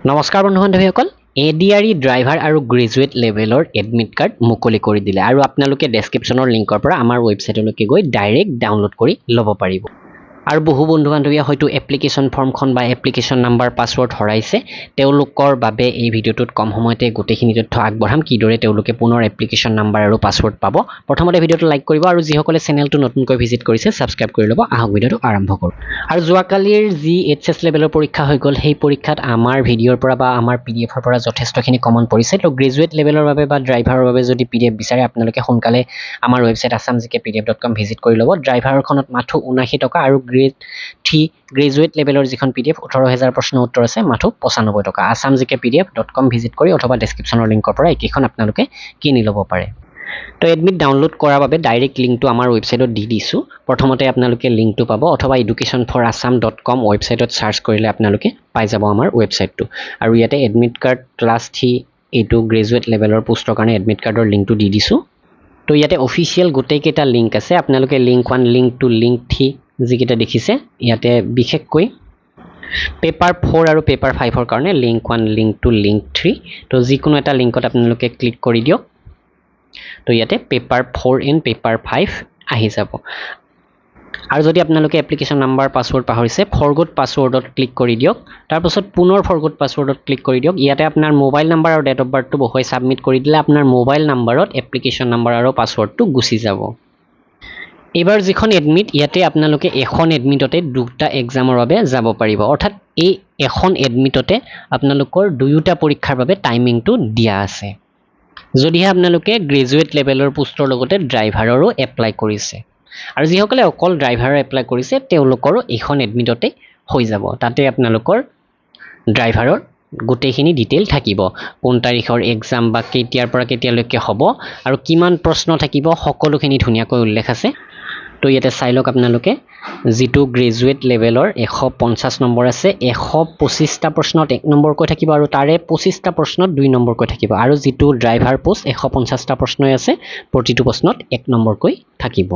নমস্কাৰ বন্ধু বান্ধৱীসকল ADRE driver আৰু গ্ৰেজুৱেট লেভেলৰ এডমিট কাৰ্ড মুকলি কৰি দিলে আৰু আপোনালোকে ডেছক্ৰিপশ্যনৰ লিংকৰ পৰা আমাৰ ৱেবছাইটলৈকে গৈ ডাইৰেক্ট ডাউনলোড কৰি ল'ব পাৰিব আৰু বহু বন্ধু বান্ধৱীয়ে হয়তো এপ্লিকেশ্যন ফৰ্মখন বা এপ্লিকেশ্যন নাম্বাৰ পাছৱৰ্ড হৰাইছে তেওঁলোকৰ বাবে এই ভিডিঅ'টোত কম সময়তে গোটেইখিনি তথ্য আগবঢ়াম কিদৰে তেওঁলোকে পুনৰ এপ্লিকেশ্যন নাম্বাৰ আৰু পাছৱৰ্ড পাব প্ৰথমতে ভিডিঅ'টো লাইক কৰিব আৰু যিসকলে চেনেলটো নতুনকৈ ভিজিট কৰিছে ছাবস্ক্ৰাইব কৰি ল'ব আহক ভিডিঅ'টো আৰম্ভ কৰোঁ আৰু যোৱাকালিৰ যি এইচএছ লেভেলৰ পৰীক্ষা হৈ গ'ল সেই পৰীক্ষাত আমাৰ ভিডিঅ'ৰ পৰা বা আমাৰ পিডিএফৰ পৰা যথেষ্টখিনি কমন পৰিছে তো গ্ৰেজুৱেট লেভেলৰ বাবে বা ড্ৰাইভাৰৰ বাবে যদি পিডিএফ বিচাৰে আপোনালোকে সোনকালে আমাৰ ৱেবছাইট assamgkpdf.com ভিজিট কৰি ল'ব ড্ৰাইভাৰখনত মাথো 79 টকা আৰু গ্ৰেড 3 গ্ৰেজুৱেট লেভেলৰ যিখন পিডিএফ 18000 প্ৰশ্ন উত্তৰ আছে মাথো 95 টকা assamgkpdf.com ভিজিট কৰি অথবা ডেছক্ৰিপশ্যনৰ লিংকৰ পৰা এইকেইখন আপোনালোকে কিনি ল'ব পাৰে তো এডমিট ডাউনলোড কৰাৰ বাবে ডাইৰেক্ট লিংকটো আমাৰ ৱেবছাইটত দি দিছোঁ প্ৰথমতে আপোনালোকে লিংকটো পাব অথবা educationforassam.com ৱেবছাইটত সাৰ্চ কৰিলে আপোনালোকে পাই যাব আমাৰ ৱেবছাইটটো আৰু ইয়াতে এডমিট কাৰ্ড ক্লাছ 3 এইটো গ্ৰেজুৱেট লেভেলৰ পোষ্টৰ কাৰণে এডমিট কাৰ্ডৰ লিংকটো দি দিছোঁ তো ইয়াতে অফিচিয়েল গোটেইকেইটা লিংক আছে আপোনালোকে লিংক 1 লিংক 2 লিংক 3 যিকেইটা দেখিছে ইয়াতে বিশেষকৈ পেপাৰ 4 আৰু পেপাৰ 5ৰ কাৰণে লিংক 1 লিংক 2 লিংক 3 তো যিকোনো এটা লিংকত আপোনালোকে ক্লিক কৰি দিয়ক তো ইয়াতে পেপাৰ 4 এণ্ড পেপাৰ 5 আহি যাব আৰু যদি আপোনালোকে এপ্লিকেশ্যন নাম্বাৰ পাছৱৰ্ড পাহৰিছে ফৰগট পাছৱৰ্ডত ক্লিক কৰি দিয়ক তাৰপাছত পুনৰ ফৰগট পাছৱৰ্ডত ক্লিক কৰি দিয়ক ইয়াতে আপোনাৰ মোবাইল নাম্বাৰ আৰু ডেট অফ বাৰ্থটো বহুৱাই ছাবমিট কৰি দিলে আপোনাৰ মোবাইল নাম্বাৰত এপ্লিকেশ্যন নাম্বাৰ আৰু পাছৱৰ্ডটো গুচি যাব এইবাৰ যিখন এডমিট ইয়াতে আপোনালোকে এখন এডমিটতে দুটা এক্সামৰ বাবে যাব পাৰিব অৰ্থাৎ এই এখন এডমিটতে আপোনালোকৰ দুয়োটা পৰীক্ষাৰ বাবে টাইমিংটো দিয়া আছে যদিহে আপোনালোকে গ্ৰেজুৱেট লেভেলৰ পোষ্টৰ লগতে ড্ৰাইভাৰৰো এপ্লাই কৰিছে আৰু যিসকলে অকল ড্ৰাইভাৰৰ এপ্লাই কৰিছে তেওঁলোকৰো এইখন এডমিটতে হৈ যাব তাতে আপোনালোকৰ ড্ৰাইভাৰৰ গোটেইখিনি ডিটেইল থাকিব কোন তাৰিখৰ এক্সাম বা কেতিয়াৰ পৰা কেতিয়ালৈকে হ'ব আৰু কিমান প্ৰশ্ন থাকিব সকলোখিনি ধুনীয়াকৈ উল্লেখ আছে তো ইয়াতে চাই লওক আপোনালোকে যিটো গ্ৰেজুৱেট লেভেলৰ 150 নম্বৰ আছে 125টা প্ৰশ্নত 1 নম্বৰকৈ থাকিব আৰু তাৰে 25টা প্ৰশ্নত 2 নম্বৰকৈ থাকিব আৰু যিটো ড্ৰাইভাৰ পোষ্ট 150টা প্ৰশ্নই আছে প্ৰতিটো প্ৰশ্নত 1 নম্বৰকৈ থাকিব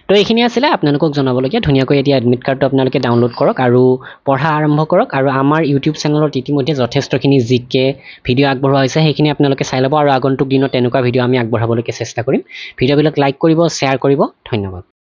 তো এইখিনি আছিলে আপোনালোকক জনাবলগীয়া ধুনীয়াকৈ এতিয়া এডমিট কাৰ্ডটো আপোনালোকে ডাউনলোড কৰক আৰু পঢ়া আৰম্ভ কৰক আৰু আমাৰ ইউটিউব চেনেলত ইতিমধ্যে যথেষ্টখিনি জিকে ভিডিঅ' আগবঢ়োৱা হৈছে সেইখিনি আপোনালোকে চাই ল'ব আৰু আগন্তুক দিনত তেনেকুৱা ভিডিঅ' আমি আগবঢ়াবলৈকে চেষ্টা কৰিম ভিডিঅ'বিলাক লাইক কৰিব শ্বেয়াৰ কৰিব ধন্যবাদ